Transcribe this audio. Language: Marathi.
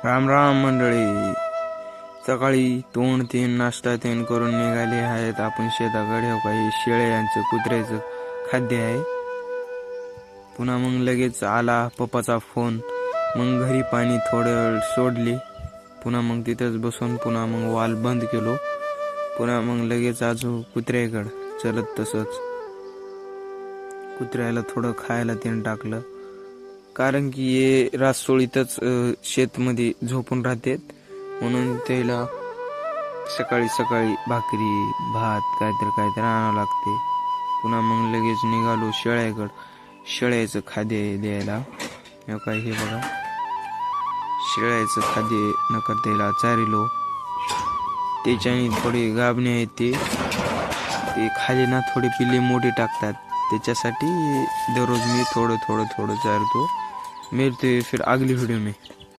राम राम मंडळी. सकाळी तोंड तीन नाश्ता तीन करून निघाले आहेत आपण शेताकडे. काही शेळे यांचं कुत्र्याचं खाद्य आहे. पुन्हा मग लगेच आला पप्पाचा फोन. मग घरी पाणी थोडं सोडली. पुन्हा मग तिथंच बसून पुन्हा मग वाल बंद केलो. पुन्हा मग लगेच आजू कुत्र्याकडं चलत. तसंच कुत्र्याला थोडं खायला तीन टाकलं, कारण की हे रातसोळीतच शेतमध्ये झोपून राहतात. म्हणून त्याला सकाळी सकाळी भाकरी भात काहीतरी आणावं लागते. पुन्हा मग लगेच निघालो शेळ्याकडं. शेळ्याचं खाद्य द्यायला. काय हे बघा, शेळ्याचं खाद्य नका त्याला चारिलो. त्याच्याने थोडी गाभणे आहेत ते खाली ना थोडी पिल्ली मोठी टाकतात. त्याच्यासाठी दररोज मी थोडं चारतो. मिळते फिर अगली व्हिडिओ में.